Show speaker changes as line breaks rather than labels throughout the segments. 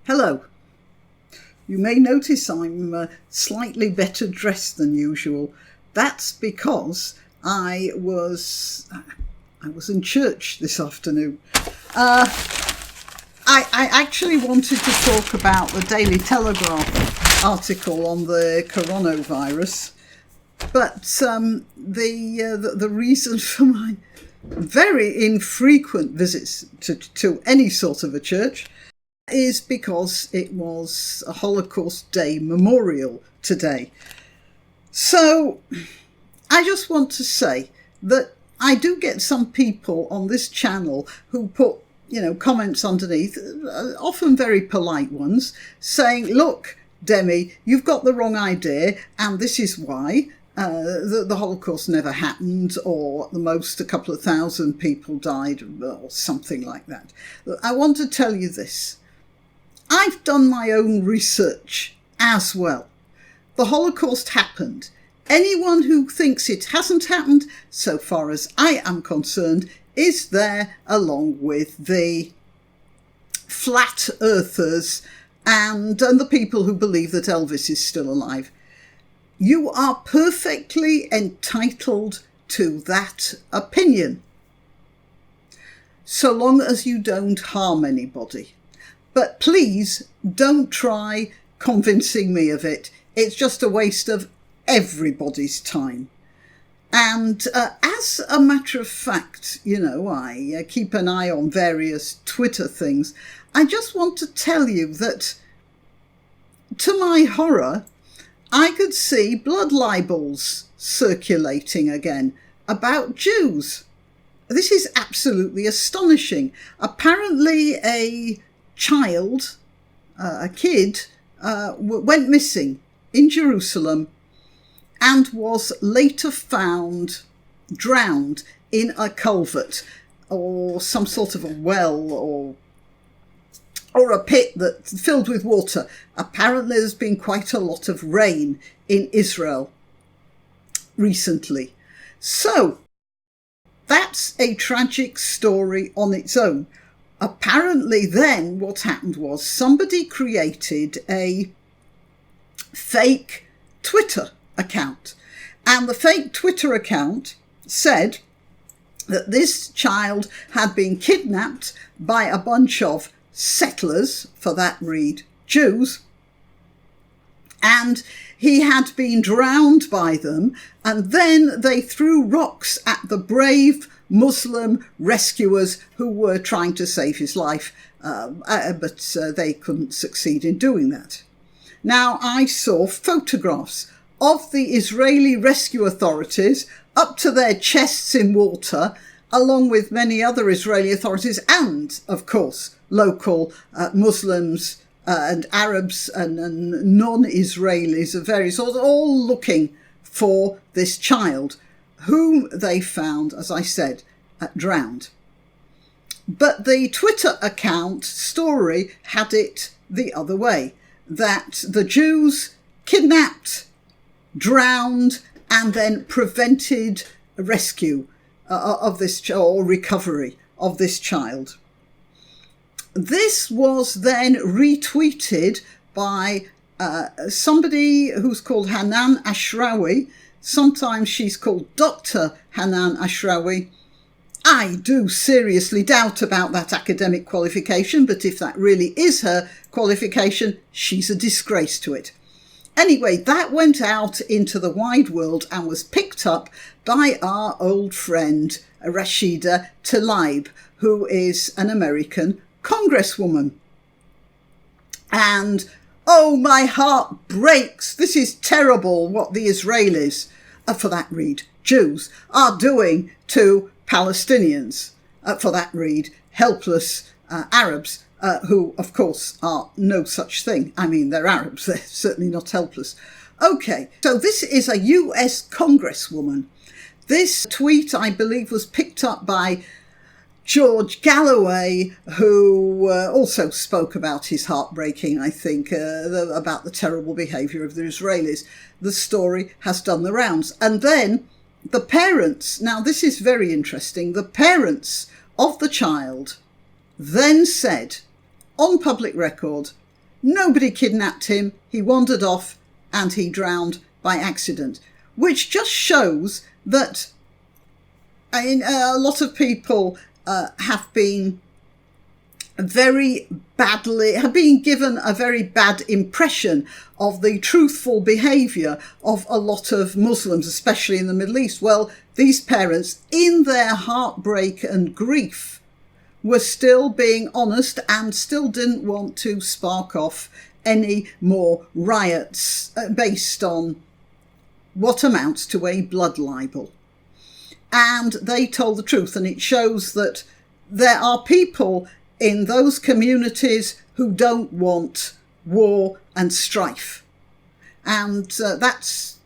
Hello. You may notice I'm slightly better dressed than usual. That's because I was in church this afternoon. I actually wanted to talk about the Daily Telegraph article on the coronavirus, but the reason for my very infrequent visits to any sort of a church is because it was a Holocaust Day memorial today. So I just want to say that I do get some people on this channel who put, comments underneath, often very polite ones, saying, look, Demi, you've got the wrong idea, and this is why. The Holocaust never happened, or at the most a couple of thousand people died, or something like that. I want to tell you this. I've done my own research as well. The Holocaust happened. Anyone who thinks it hasn't happened, so far as I am concerned, is there along with the flat earthers and the people who believe that Elvis is still alive. You are perfectly entitled to that opinion, so long as you don't harm anybody. But please don't try convincing me of it. It's just a waste of everybody's time. And as a matter of fact, I keep an eye on various Twitter things. I just want to tell you that, to my horror, I could see blood libels circulating again about Jews. This is absolutely astonishing. Apparently a kid, went missing in Jerusalem and was later found drowned in a culvert or some sort of a well or a pit that filled with water. Apparently there's been quite a lot of rain in Israel recently. So that's a tragic story on its own. Apparently then what happened was somebody created a fake Twitter account, and the fake Twitter account said that this child had been kidnapped by a bunch of settlers, for that read Jews, and he had been drowned by them, and then they threw rocks at the brave Muslim rescuers who were trying to save his life, but they couldn't succeed in doing that. Now, I saw photographs of the Israeli rescue authorities up to their chests in water, along with many other Israeli authorities and, of course, local Muslims and Arabs and non-Israelis of various sorts, all looking for this child, whom they found, as I said, drowned. But the Twitter account story had it the other way, that the Jews kidnapped, drowned, and then prevented rescue of this or recovery of this child. This was then retweeted by somebody who's called Hanan Ashrawi. Sometimes she's called Dr. Hanan Ashrawi. I do seriously doubt about that academic qualification, but if that really is her qualification, she's a disgrace to it. Anyway, that went out into the wide world and was picked up by our old friend Rashida Tlaib, who is an American congresswoman. And, oh, my heart breaks. This is terrible what the Israelis, for that read, Jews, are doing to Palestinians, for that read, helpless Arabs, who, of course, are no such thing. I mean, they're Arabs. They're certainly not helpless. Okay, so this is a US congresswoman. This tweet, I believe, was picked up by George Galloway, who also spoke about his heartbreaking, I think, about the terrible behaviour of the Israelis. The story has done the rounds. And then the parents, now this is very interesting, the parents of the child then said on public record, Nobody kidnapped him. He wandered off and he drowned by accident, which just shows that a lot of people have been given a very bad impression of the truthful behaviour of a lot of Muslims, especially in the Middle East. Well, these parents, in their heartbreak and grief, were still being honest and still didn't want to spark off any more riots based on what amounts to a blood libel. And they told the truth, and it shows that there are people in those communities who don't want war and strife. And that's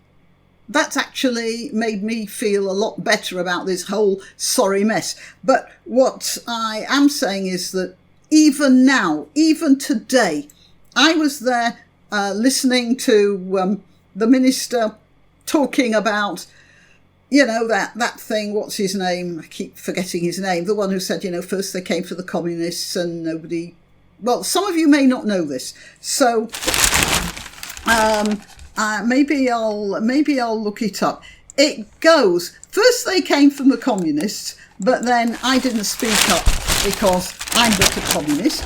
actually made me feel a lot better about this whole sorry mess. But what I am saying is that even now, even today, I was there listening to the minister talking about, that thing, what's his name? I keep forgetting his name. The one who said, first they came for the communists and nobody... Well, some of you may not know this. So maybe I'll look it up. It goes, first they came from the communists, but then I didn't speak up because I'm not a communist.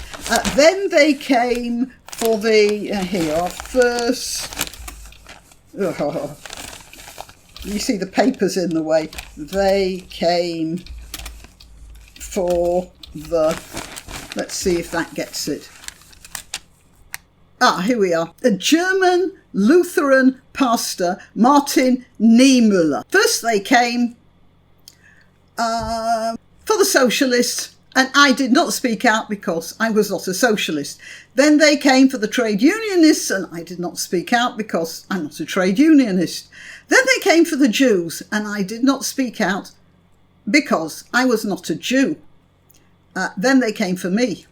Then they came for the... first... You see the papers in the way. They came for the... Let's see if that gets it. Here we are. A German Lutheran pastor, Martin Niemöller. First they came for the socialists, and I did not speak out because I was not a socialist. Then they came for the trade unionists, and I did not speak out because I'm not a trade unionist. Then they came for the Jews, and I did not speak out because I was not a Jew. Then they came for me,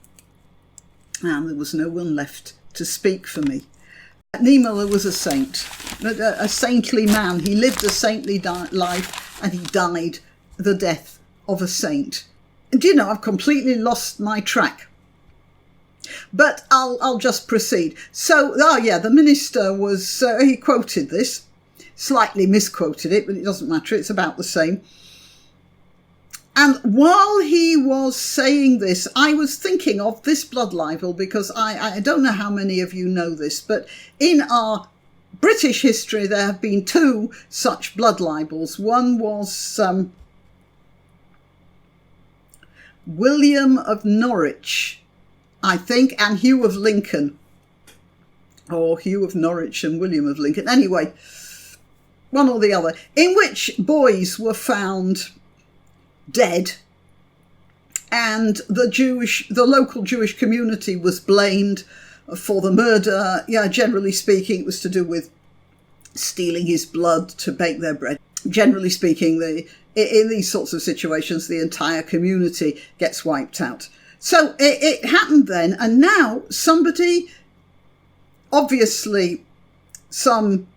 and there was no one left to speak for me. Niemöller was a saint, a saintly man. He lived a saintly life, and he died the death of a saint. And I've completely lost my track. But I'll just proceed. So, the minister was, he quoted this, slightly misquoted it, but it doesn't matter, it's about the same. And while he was saying this, I was thinking of this blood libel because I don't know how many of you know this, but in our British history there have been two such blood libels. One was William of Norwich, I think, and Hugh of Lincoln. Or Hugh of Norwich and William of Lincoln. Anyway, one or the other, in which boys were found dead, and the local Jewish community was blamed for the murder. Generally speaking, it was to do with stealing his blood to bake their bread. Generally speaking, in these sorts of situations, the entire community gets wiped out. So it happened then, and now somebody, obviously some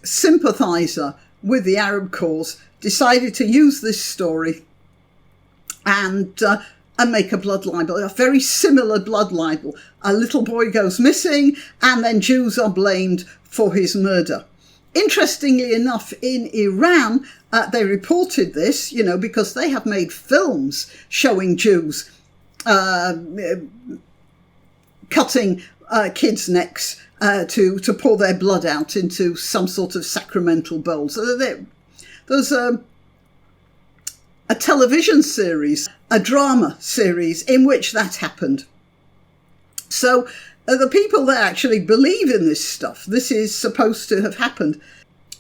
sympathiser with the Arab cause, decided to use this story and make a blood libel, a very similar blood libel. A little boy goes missing, and then Jews are blamed for his murder. Interestingly enough, in Iran, they reported this, because they have made films showing Jews cutting kids' necks to pour their blood out into some sort of sacramental bowl. So there's a television series, a drama series in which that happened. So the people there actually believe in this stuff. This is supposed to have happened.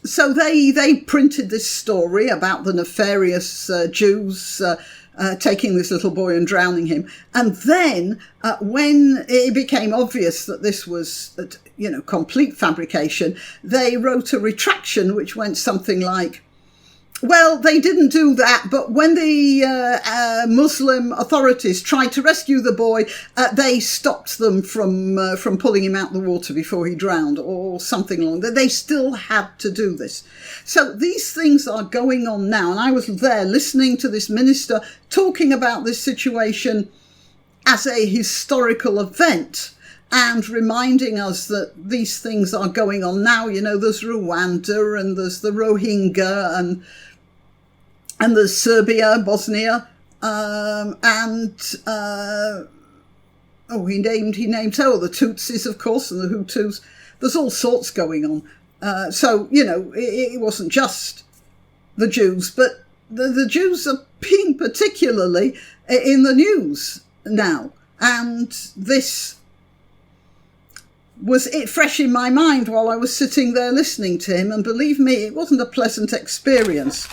So they printed this story about the nefarious Jews taking this little boy and drowning him. And then when it became obvious that this was, complete fabrication, they wrote a retraction which went something like, well, they didn't do that, but when the Muslim authorities tried to rescue the boy, they stopped them from pulling him out the water before he drowned, or something along that. They still had to do this. So these things are going on now, and I was there listening to this minister talking about this situation as a historical event. and reminding us that these things are going on now. You know, there's Rwanda and there's the Rohingya and there's Serbia, Bosnia, he named the Tutsis, of course, and the Hutus. There's all sorts going on. So, you know, it wasn't just the Jews, but the Jews are being particularly in the news now. And this was it fresh in my mind while I was sitting there listening to him. And believe me, it wasn't a pleasant experience.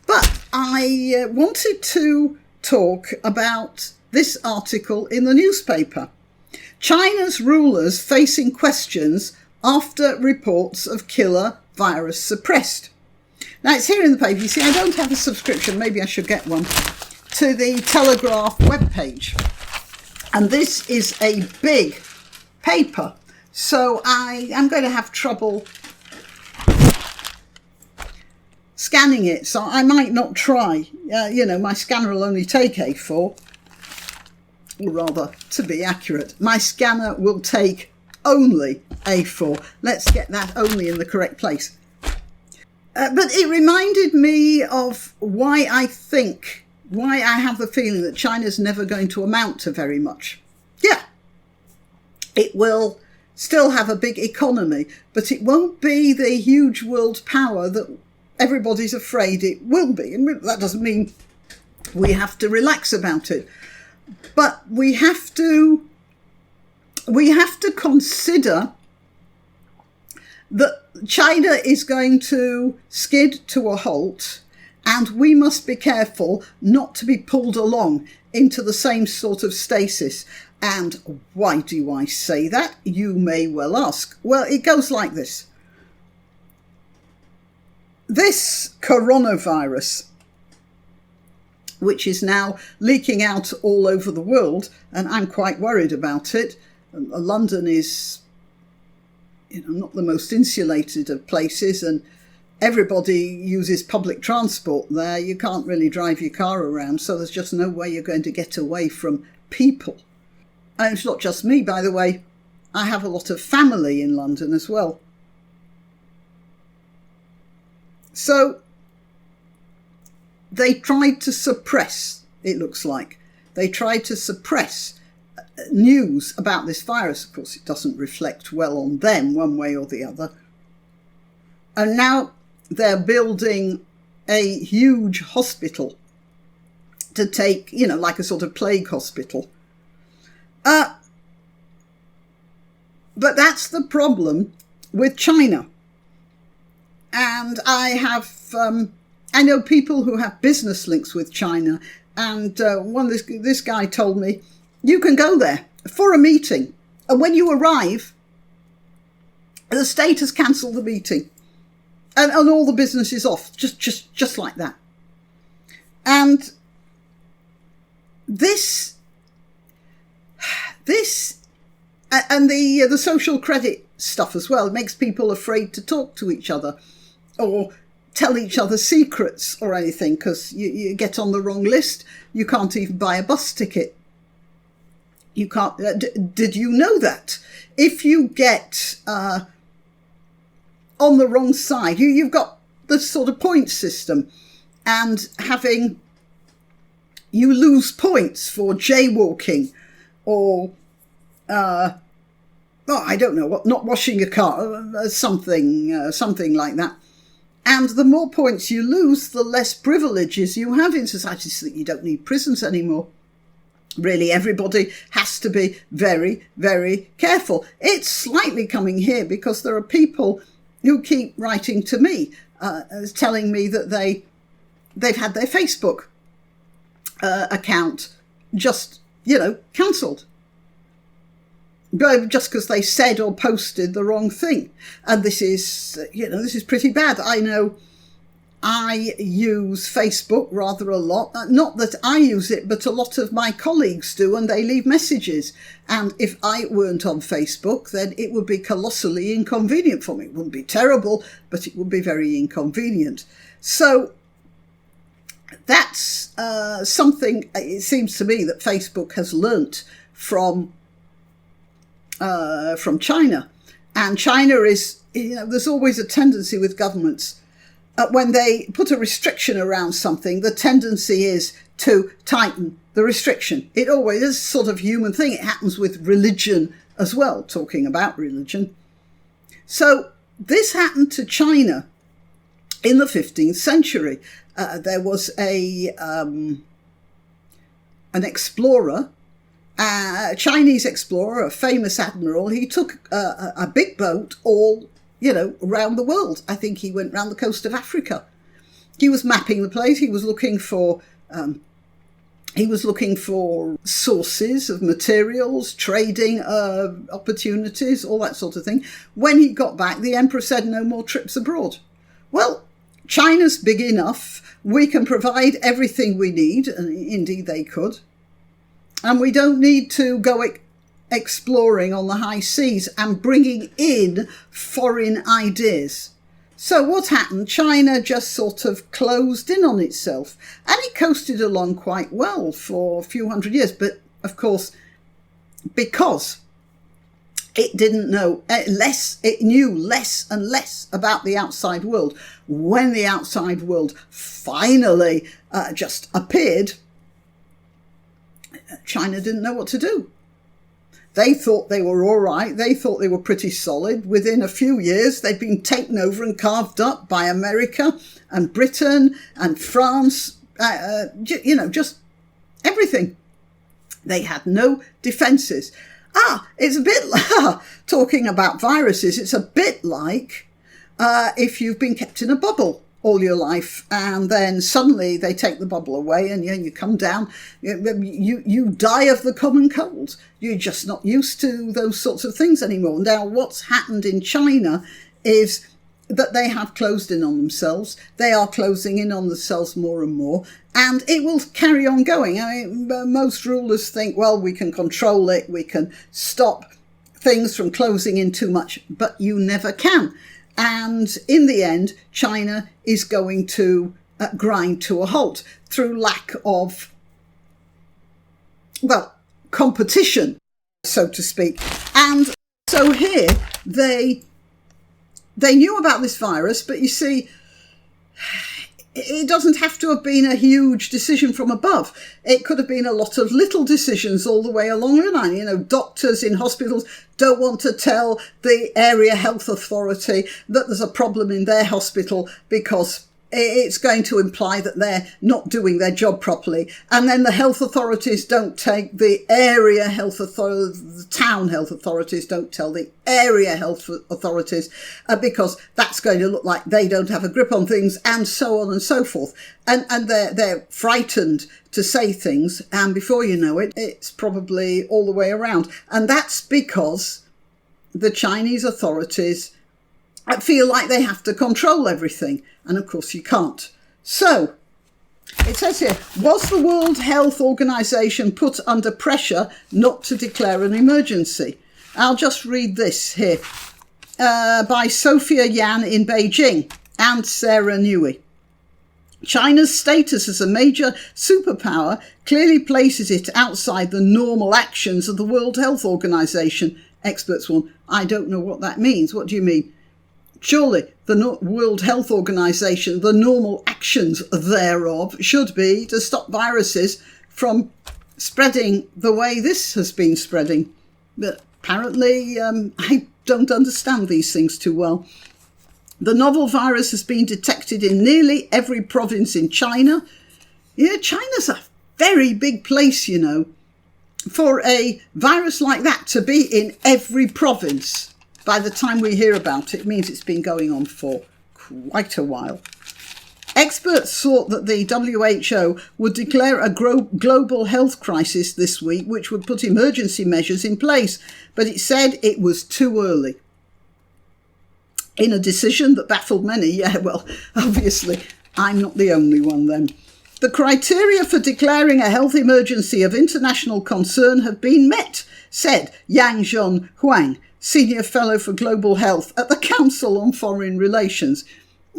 But I wanted to talk about this article in the newspaper. China's rulers facing questions after reports of killer virus suppressed. Now, it's here in the paper. You see, I don't have a subscription. Maybe I should get one. To the Telegraph webpage. And this is a big paper. So I am going to have trouble scanning it. So I might not try. My scanner will only take A4. Or rather, to be accurate, my scanner will take only A4. Let's get that only in the correct place. But it reminded me of why I have the feeling that China's never going to amount to very much. Yeah, it will still have a big economy, but it won't be the huge world power that everybody's afraid it will be. And that doesn't mean we have to relax about it. But we have to consider that China is going to skid to a halt, and we must be careful not to be pulled along into the same sort of stasis. And why do I say that? You may well ask. Well, it goes like this. This coronavirus, which is now leaking out all over the world, and I'm quite worried about it. London is, not the most insulated of places, and everybody uses public transport there. You can't really drive your car around, so there's just no way you're going to get away from people. And it's not just me, by the way. I have a lot of family in London as well. So they tried to suppress, it looks like. They tried to suppress news about this virus. Of course, it doesn't reflect well on them one way or the other. And now they're building a huge hospital to take, like a sort of plague hospital. But that's the problem with China. And I know people who have business links with China, and this guy told me, you can go there for a meeting, and when you arrive, the state has cancelled the meeting, and all the business is off, just like that. And this and the social credit stuff as well, it makes people afraid to talk to each other or tell each other secrets or anything, because you get on the wrong list. You can't even buy a bus ticket. You can't. Did you know that? If you get on the wrong side, you've got the sort of point system, and you lose points for jaywalking or I don't know what, not washing a car, something like that. And the more points you lose, the less privileges you have in society, so that you don't need prisons anymore. Really, everybody has to be very, very careful. It's slightly coming here because there are people who keep writing to me, telling me that they've had their Facebook account just, cancelled. Just because they said or posted the wrong thing. And this is pretty bad. I know I use Facebook rather a lot. Not that I use it, but a lot of my colleagues do, and they leave messages. And if I weren't on Facebook, then it would be colossally inconvenient for me. It wouldn't be terrible, but it would be very inconvenient. So that's something, it seems to me, that Facebook has learnt from from China. And China is, there's always a tendency with governments, when they put a restriction around something, the tendency is to tighten the restriction. It always is a sort of human thing. It happens with religion as well, talking about religion. So this happened to China in the 15th century. There was an explorer, a Chinese explorer, a famous admiral. He took a big boat all, around the world. I think he went round the coast of Africa. He was mapping the place. He was looking for sources of materials, trading opportunities, all that sort of thing. When he got back, the emperor said, no more trips abroad. Well, China's big enough. We can provide everything we need, and indeed they could. And we don't need to go exploring on the high seas and bringing in foreign ideas. So what happened? China just sort of closed in on itself, and it coasted along quite well for a few hundred years. But of course, because it didn't know it knew less and less about the outside world. When the outside world finally just appeared, China didn't know what to do. They thought they were all right. They thought they were pretty solid. Within a few years, they'd been taken over and carved up by America and Britain and France, just everything. They had no defences. It's a bit talking about viruses. It's a bit like if you've been kept in a bubble all your life, and then suddenly they take the bubble away, and you come down. You die of the common cold. You're just not used to those sorts of things anymore. Now, what's happened in China is that they have closed in on themselves. They are closing in on themselves more and more, and it will carry on going. I mean, most rulers think, well, we can control it, we can stop things from closing in too much, but you never can. And in the end, China is going to grind to a halt through lack of, competition, so to speak. And so here they knew about this virus, but you see, it doesn't have to have been a huge decision from above. It could have been a lot of little decisions all the way along the line. Doctors in hospitals don't want to tell the area health authority that there's a problem in their hospital because it's going to imply that they're not doing their job properly. And then the health authorities don't take the area health authorities, the town health authorities don't tell the area health authorities because that's going to look like they don't have a grip on things, and so on and so forth. And they're frightened to say things, and before you know it, it's probably all the way around. And that's because the Chinese authorities feel like they have to control everything. And of course you can't. So it says here, was the World Health Organization put under pressure not to declare an emergency? I'll just read this here by Sophia Yan in Beijing and Sarah Newey. China's status as a major superpower clearly places it outside the normal actions of the World Health Organization. Experts warn, I don't know what that means. What do you mean? Surely the World Health Organization, the normal actions thereof should be to stop viruses from spreading the way this has been spreading. But apparently, I don't understand these things too well. The novel virus has been detected in nearly every province in China. Yeah, China's a very big place, for a virus like that to be in every province. By the time we hear about it, it means it's been going on for quite a while. Experts thought that the WHO would declare a global health crisis this week, which would put emergency measures in place, but it said it was too early. In a decision that baffled many, obviously, I'm not the only one then. The criteria for declaring a health emergency of international concern have been met, said Yang Zhong Huang, Senior Fellow for Global Health at the Council on Foreign Relations.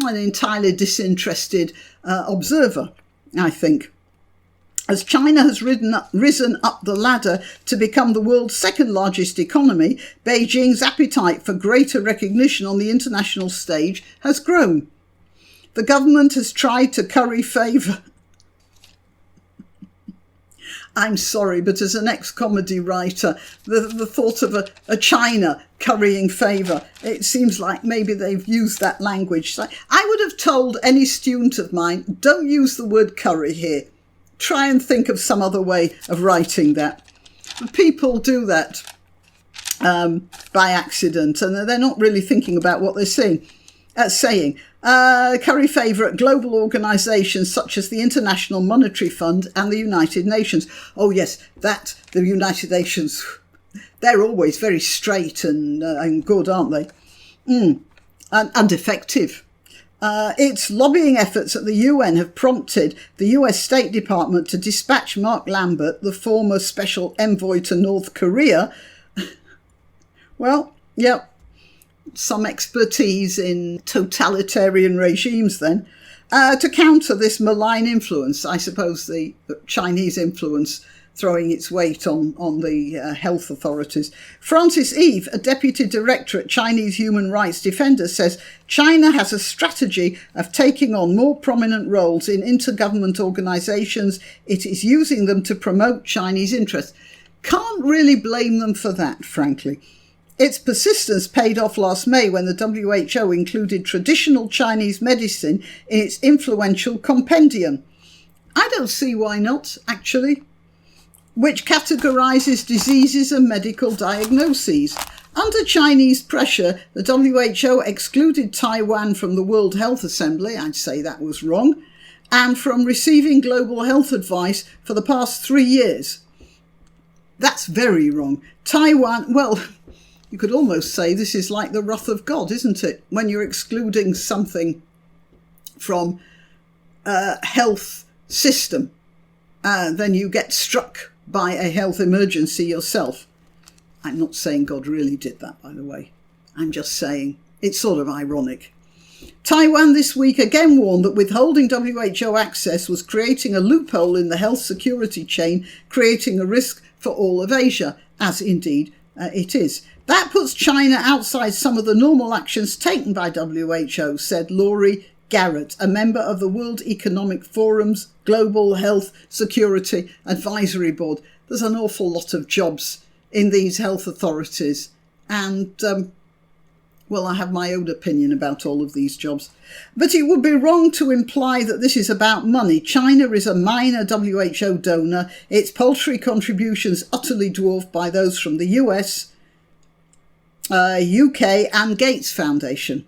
An entirely disinterested observer, I think. As China has risen up the ladder to become the world's second largest economy, Beijing's appetite for greater recognition on the international stage has grown. The government has tried to curry favour. I'm sorry, but as an ex-comedy writer, the thought of a China currying favour, it seems like maybe they've used that language. So I would have told any student of mine, don't use the word curry here. Try and think of some other way of writing that. People do that by accident, and they're not really thinking about what they're saying. Curry favour at global organisations such as the International Monetary Fund and the United Nations. Oh yes, the United Nations, they're always very straight and good, aren't they? And effective. Its lobbying efforts at the UN have prompted the US State Department to dispatch Mark Lambert, the former special envoy to North Korea. Well, yeah, some expertise in totalitarian regimes then, to counter this malign influence, I suppose the Chinese influence throwing its weight on the health authorities. Francis Eve, a deputy director at Chinese Human Rights Defenders, says China has a strategy of taking on more prominent roles in intergovernment organisations. It is using them to promote Chinese interests. Can't really blame them for that, frankly. Its persistence paid off last May when the WHO included traditional Chinese medicine in its influential compendium. I don't see why not, actually. Which categorises diseases and medical diagnoses. Under Chinese pressure, the WHO excluded Taiwan from the World Health Assembly, I'd say that was wrong, and from receiving global health advice for the past 3 years. That's very wrong. Taiwan, well, you could almost say this is like the wrath of God, isn't it? When you're excluding something from a health system, then you get struck by a health emergency yourself. I'm not saying God really did that, by the way. I'm just saying it's sort of ironic. Taiwan this week again warned that withholding WHO access was creating a loophole in the health security chain, creating a risk for all of Asia, as indeed it is. That puts China outside some of the normal actions taken by WHO, said Laurie Garrett, a member of the World Economic Forum's Global Health Security Advisory Board. There's an awful lot of jobs in these health authorities, and well, I have my own opinion about all of these jobs. But it would be wrong to imply that this is about money. China is a minor WHO donor, its paltry contributions utterly dwarfed by those from the US, UK and Gates Foundation.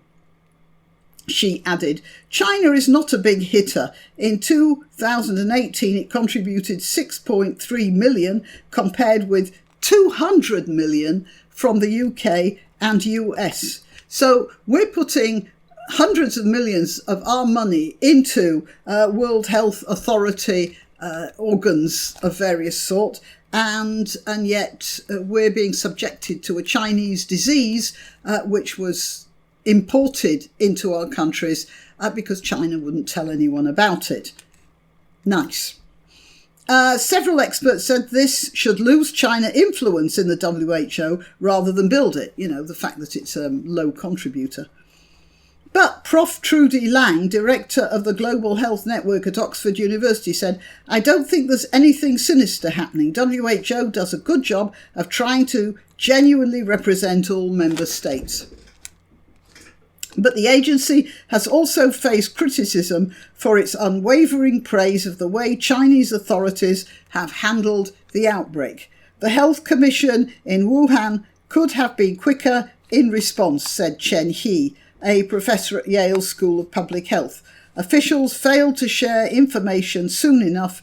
She added, China is not a big hitter. In 2018, it contributed 6.3 million compared with 200 million from the UK and US. So we're putting hundreds of millions of our money into World Health Authority organs of various sort, and yet we're being subjected to a Chinese disease which was imported into our countries because China wouldn't tell anyone about it. Nice. Several experts said this should lose China influence in the WHO rather than build it. You know, the fact that it's a low contributor. But Prof. Trudy Lang, director of the Global Health Network at Oxford University, said, I don't think there's anything sinister happening. WHO does a good job of trying to genuinely represent all member states. But the agency has also faced criticism for its unwavering praise of the way Chinese authorities have handled the outbreak. The Health Commission in Wuhan could have been quicker in response, said Chen He, a professor at Yale School of Public Health. Officials failed to share information soon enough.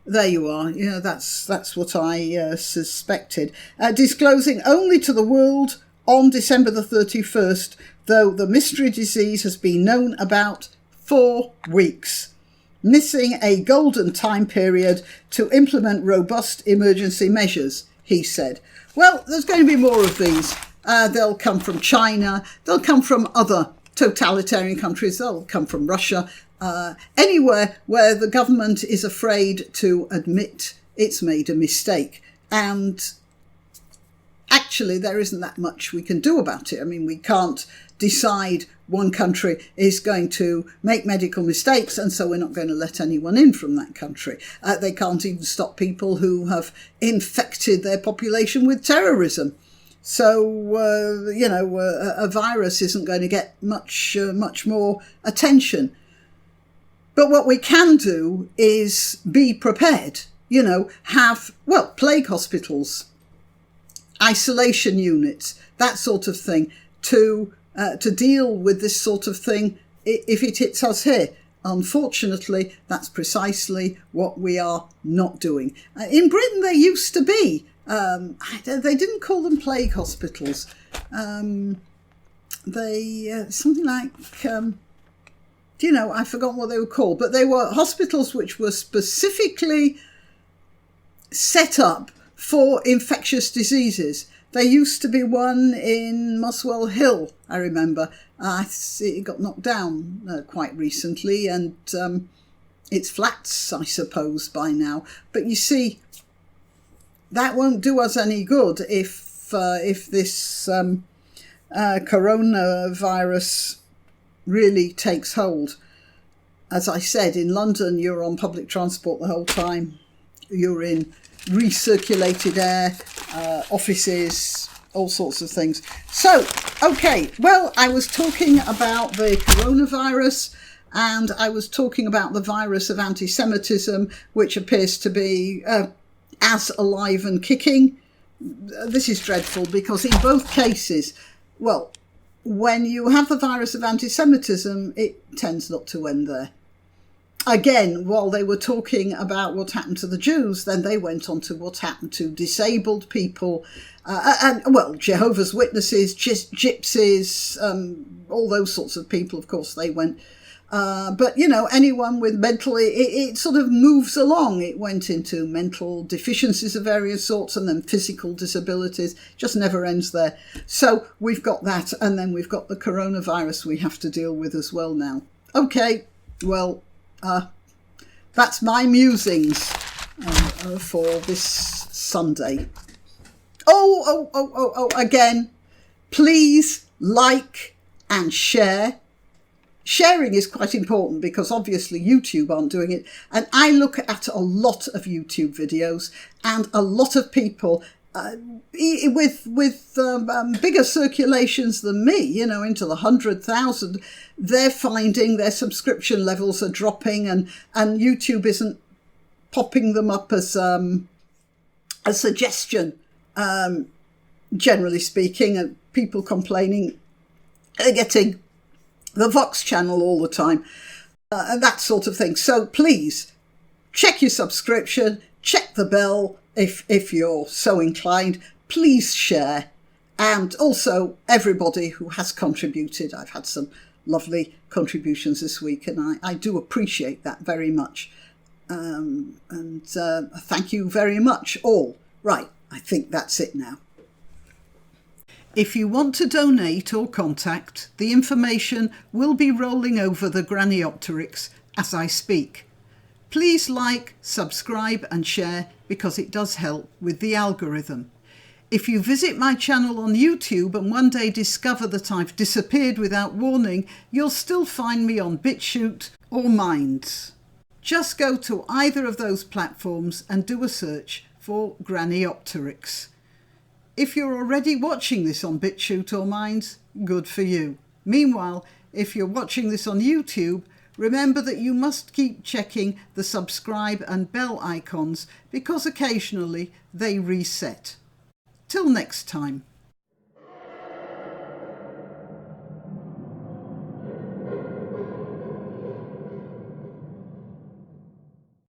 There you are. You know, that's what I suspected. Disclosing only to the world on December the 31st, though the mystery disease has been known about 4 weeks, missing a golden time period to implement robust emergency measures, he said. Well, there's going to be more of these. They'll come from China. They'll come from other totalitarian countries, they'll come from Russia, anywhere where the government is afraid to admit it's made a mistake. And actually, there isn't that much we can do about it. I mean, we can't decide one country is going to make medical mistakes, and so we're not going to let anyone in from that country. They can't even stop people who have infected their population with terrorism. So, a virus isn't going to get much more attention. But what we can do is be prepared, have, plague hospitals, isolation units, that sort of thing, to deal with this sort of thing if it hits us here. Unfortunately, that's precisely what we are not doing. In Britain, there used to be, they didn't call them plague hospitals. Something like, I've forgotten what they were called, but they were hospitals which were specifically set up for infectious diseases. There used to be one in Muswell Hill, I remember. It got knocked down quite recently, and it's flats, I suppose, by now. But you see, that won't do us any good if this coronavirus really takes hold. As I said, in London, you're on public transport the whole time. You're in recirculated air, offices, all sorts of things. So, okay, well, I was talking about the coronavirus, and I was talking about the virus of anti-Semitism, which appears to be as alive and kicking. This is dreadful because in both cases, when you have the virus of anti-Semitism, it tends not to end there. Again, while they were talking about what happened to the Jews, then they went on to what happened to disabled people, Jehovah's Witnesses, gypsies, all those sorts of people, of course, they went. But anyone with mental, it sort of moves along. It went into mental deficiencies of various sorts and then physical disabilities, just never ends there. So we've got that, and then we've got the coronavirus we have to deal with as well now. Okay, well, that's my musings for this Sunday. Again, please like and share. Sharing is quite important because obviously YouTube aren't doing it. And I look at a lot of YouTube videos, and a lot of people with bigger circulations than me, into the 100,000, they're finding their subscription levels are dropping, and YouTube isn't popping them up as a suggestion, generally speaking, and people complaining are getting the Vox channel all the time, and that sort of thing. So please check your subscription, check the bell if you're so inclined. Please share. And also everybody who has contributed. I've had some lovely contributions this week, and I do appreciate that very much. Thank you very much all. Right, I think that's it now. If you want to donate or contact, the information will be rolling over the Graniopteryx as I speak. Please like, subscribe and share because it does help with the algorithm. If you visit my channel on YouTube and one day discover that I've disappeared without warning, you'll still find me on BitChute or Minds. Just go to either of those platforms and do a search for Graniopteryx. If you're already watching this on BitChute or Minds, good for you. Meanwhile, if you're watching this on YouTube, remember that you must keep checking the subscribe and bell icons because occasionally they reset. Till next time.